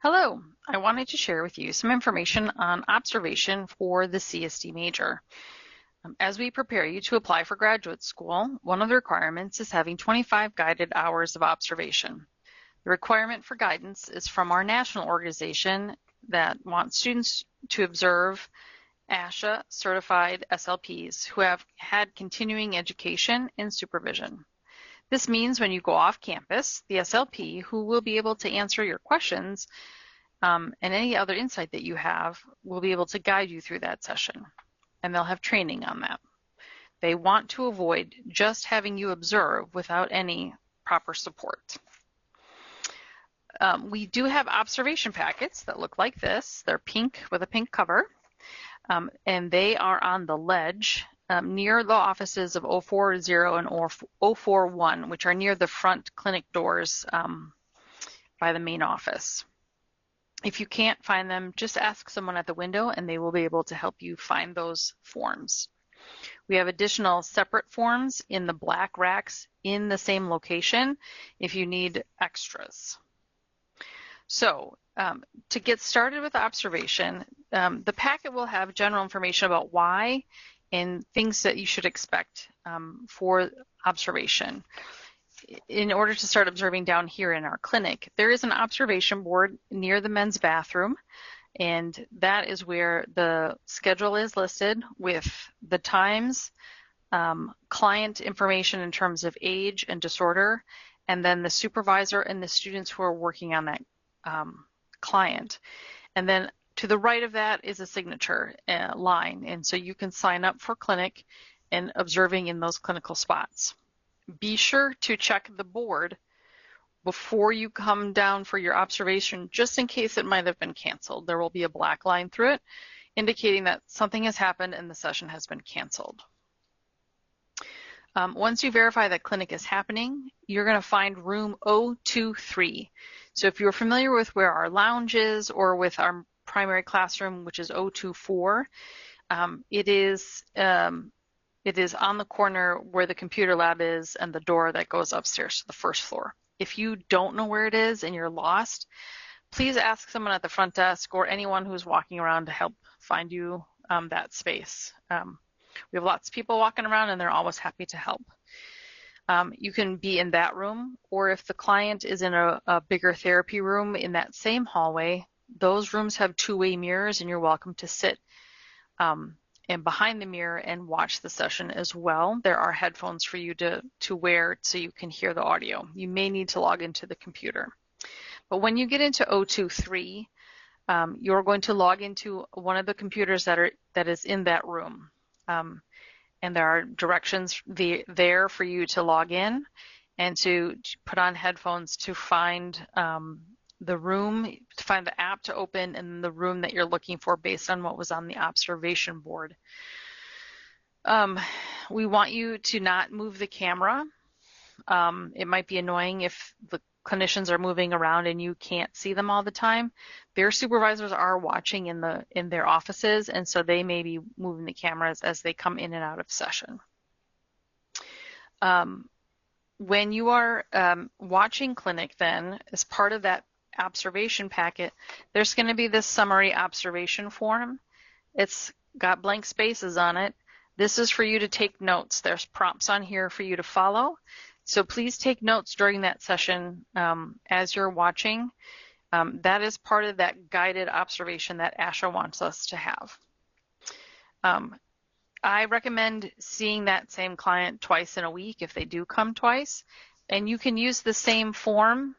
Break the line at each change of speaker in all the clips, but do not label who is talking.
Hello, I wanted to share with you some information on observation for the CSD major. As we prepare you to apply for graduate school, one of the requirements is having 25 guided hours of observation. The requirement for guidance is from our national organization that wants students to observe ASHA certified SLPs who have had continuing education and supervision. This means when you go off campus, the SLP who will be able to answer your questions and any other insight that you have will be able to guide you through that session, and they'll have training on that. They want to avoid just having you observe without any proper support. We do have observation packets that look like this. They're pink with a pink cover, and they are on the ledge near the offices of 040 and 041, which are near the front clinic doors by the main office. If you can't find them, just ask someone at the window and they will be able to help you find those forms. We have additional separate forms in the black racks in the same location if you need extras. So to get started with observation, the packet will have general information about why and things that you should expect for observation. In order to start observing down here in our clinic, there is an observation board near the men's bathroom, and that is where the schedule is listed with the times, client information in terms of age and disorder, and then the supervisor and the students who are working on that client. And then to the right of that is a signature line, and so you can sign up for clinic and observing in those clinical spots. Be sure to check the board before you come down for your observation, just in case it might have been canceled. There will be a black line through it indicating that something has happened and the session has been canceled. Once you verify that clinic is happening, you're going to find room 023. So if you're familiar with where our lounge is or with our primary classroom, which is 024, it is on the corner where the computer lab is and the door that goes upstairs to the first floor. If you don't know where it is and you're lost, please ask someone at the front desk or anyone who's walking around to help find you that space. We have lots of people walking around and they're always happy to help. You can be in that room, or if the client is in a bigger therapy room in that same hallway, those rooms have two-way mirrors and you're welcome to sit and behind the mirror and watch the session as well. There are headphones for you to wear so you can hear the audio. You may need to log into the computer. But when you get into 023, you're going to log into one of the computers that is in that room. And there are directions there for you to log in and to put on headphones to find the room, to find the app to open and the room that you're looking for based on what was on the observation board. We want you to not move the camera. It might be annoying if the clinicians are moving around and you can't see them all the time. Their supervisors are watching in their offices, and so they may be moving the cameras as they come in and out of session. When you are watching clinic, then, as part of that observation packet, there's going to be this summary observation form. It's got blank spaces on it. This is for you to take notes. There's prompts on here for you to follow. So please take notes during that session as you're watching. That is part of that guided observation that ASHA wants us to have. I recommend seeing that same client twice in a week if they do come twice. And you can use the same form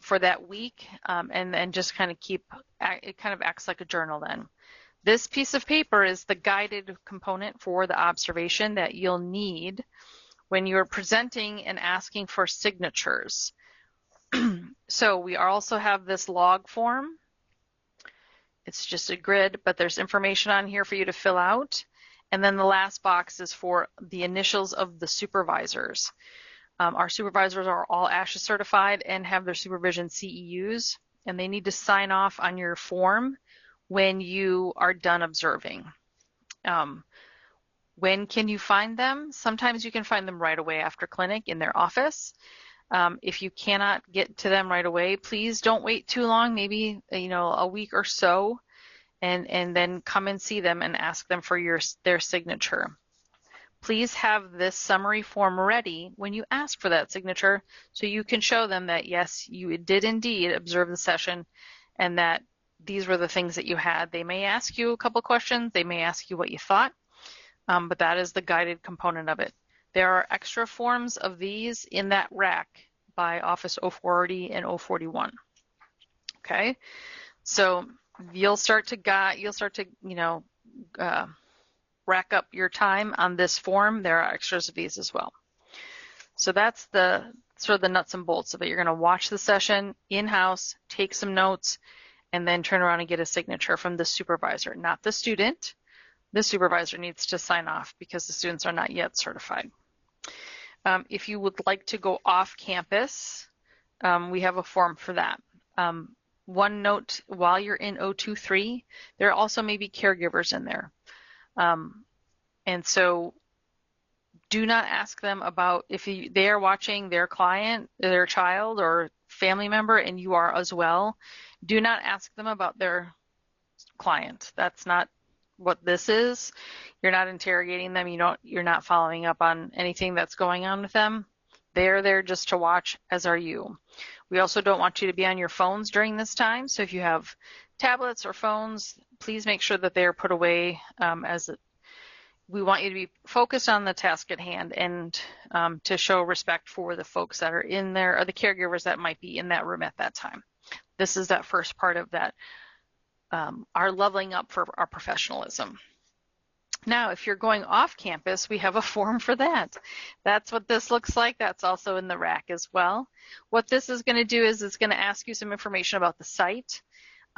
for that week and just kind of it kind of acts like a journal then. This piece of paper is the guided component for the observation that you'll need when you're presenting and asking for signatures. So we also have this log form. It's just a grid, but there's information on here for you to fill out. And then the last box is for the initials of the supervisors. Our supervisors are all ASHA certified and have their supervision CEUs, and they need to sign off on your form when you are done observing. When can you find them? Sometimes you can find them right away after clinic in their office. If you cannot get to them right away, please don't wait too long, maybe a week or so, and then come and see them and ask them for their signature. Please have this summary form ready when you ask for that signature so you can show them that yes, you did indeed observe the session and that these were the things that you had. They may ask you a couple questions, they may ask you what you thought, but that is the guided component of it. There are extra forms of these in that rack by Office 040 and 041. Okay, so you'll start to rack up your time on this form. There are extras of these as well. So that's the sort of the nuts and bolts of it. You're going to watch the session in-house, take some notes, and then turn around and get a signature from the supervisor, not the student. The supervisor needs to sign off because the students are not yet certified. If you would like to go off campus, we have a form for that. One note, while you're in 023, there also may be caregivers in there. And so do not ask them about if they are watching their client, their child or family member, and you are as well. Do not ask them about their client. That's not what this is. You're not interrogating them. You're not following up on anything that's going on with them. They're there just to watch, as are you. We also don't want you to be on your phones during this time. So if you have tablets or phones, please make sure that they are put away we want you to be focused on the task at hand and to show respect for the folks that are in there or the caregivers that might be in that room at that time. This is that first part of that, our leveling up for our professionalism. Now, if you're going off campus, we have a form for that. That's what this looks like. That's also in the rack as well. What this is going to do is it's going to ask you some information about the site,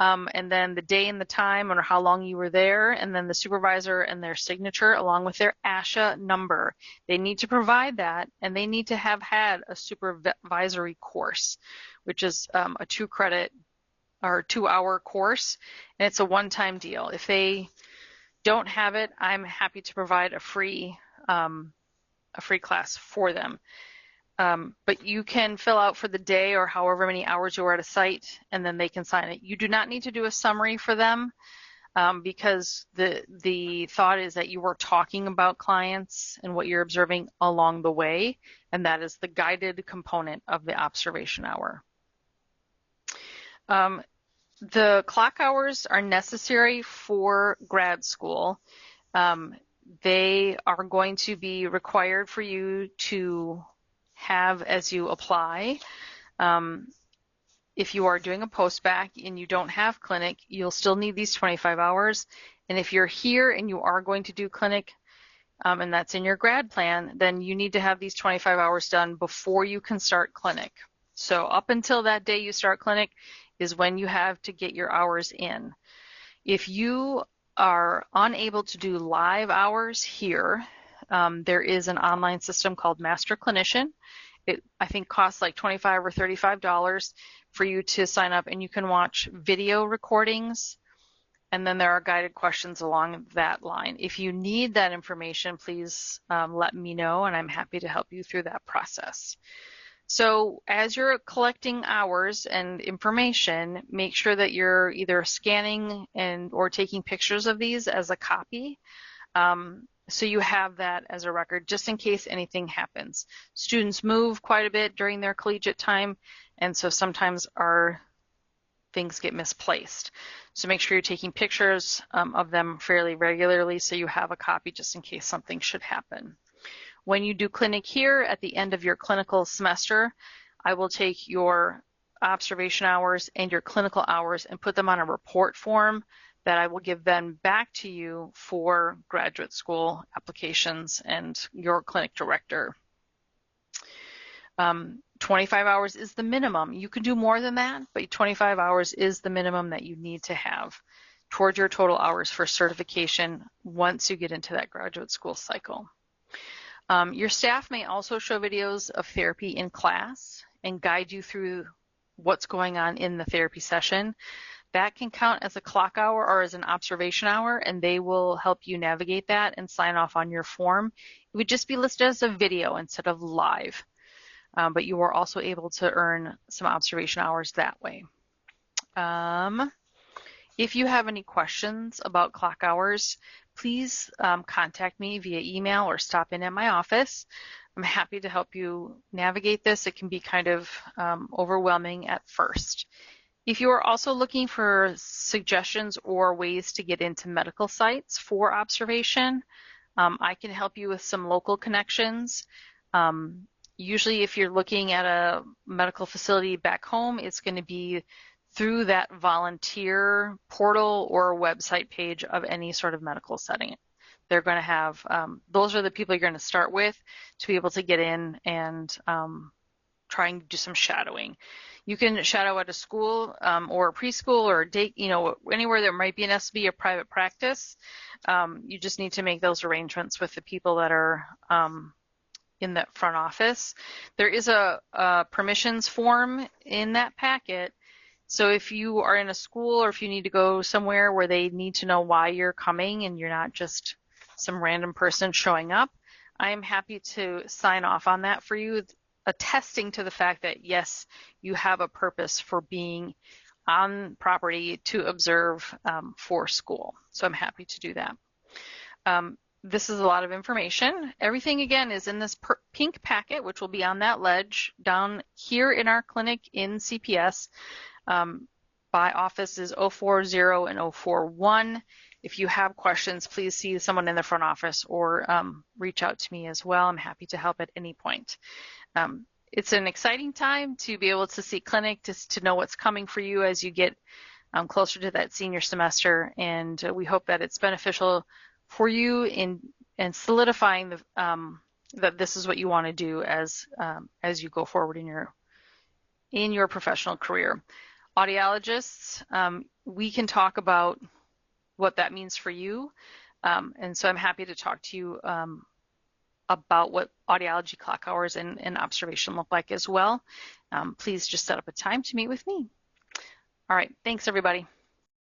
and then the day and the time or how long you were there, and then the supervisor and their signature along with their ASHA number. They need to provide that, and they need to have had a supervisory course, which is a 2-credit or 2-hour course, and it's a one-time deal. If they don't have it, I'm happy to provide a free class for them. But you can fill out for the day or however many hours you were at a site, and then they can sign it. You do not need to do a summary for them because the thought is that you were talking about clients and what you're observing along the way, and that is the guided component of the observation hour. The clock hours are necessary for grad school. They are going to be required for you to have as you apply. If you are doing a post-bac and you don't have clinic, you'll still need these 25 hours. And if you're here and you are going to do clinic, and that's in your grad plan, then you need to have these 25 hours done before you can start clinic. So up until that day you start clinic is when you have to get your hours in. If you are unable to do live hours here, there is an online system called Master Clinician. It, I think, costs like $25 or $35 for you to sign up, and you can watch video recordings, and then there are guided questions along that line. If you need that information, please let me know, and I'm happy to help you through that process. So as you're collecting hours and information, make sure that you're either scanning or taking pictures of these as a copy. So you have that as a record just in case anything happens. Students move quite a bit during their collegiate time, and so sometimes our things get misplaced. So make sure you're taking pictures of them fairly regularly so you have a copy just in case something should happen. When you do clinic here at the end of your clinical semester, I will take your observation hours and your clinical hours and put them on a report form that I will give then back to you for graduate school applications and your clinic director. 25 hours is the minimum. You can do more than that, but 25 hours is the minimum that you need to have towards your total hours for certification once you get into that graduate school cycle. Your staff may also show videos of therapy in class and guide you through what's going on in the therapy session. That can count as a clock hour or as an observation hour, and they will help you navigate that and sign off on your form. It would just be listed as a video instead of live. but you are also able to earn some observation hours that way. If you have any questions about clock hours, please contact me via email or stop in at my office. I'm happy to help you navigate this. It can be kind of overwhelming at first. If you are also looking for suggestions or ways to get into medical sites for observation, I can help you with some local connections. Usually if you're looking at a medical facility back home, it's going to be through that volunteer portal or website page of any sort of medical setting. They're going to have, those are the people you're going to start with to be able to get in and try and do some shadowing. You can shadow at a school or a preschool or a day, anywhere there might be an SB or private practice. You just need to make those arrangements with the people that are in that front office. There is a permissions form in that packet. So if you are in a school or if you need to go somewhere where they need to know why you're coming and you're not just some random person showing up, I am happy to sign off on that for you, attesting to the fact that yes, you have a purpose for being on property to observe for school. So I'm happy to do that. This is a lot of information. Everything again is in this pink packet, which will be on that ledge down here in our clinic in CPS. By office is 040 and 041. If you have questions, please see someone in the front office or reach out to me as well. I'm happy to help at any point. It's an exciting time to be able to see clinic, to know what's coming for you as you get closer to that senior semester, and we hope that it's beneficial for you in solidifying that this is what you want to do as you go forward in your professional career. Audiologists, we can talk about what that means for you, and so I'm happy to talk to you about what audiology clock hours and observation look like as well. Please just set up a time to meet with me. All right, thanks everybody.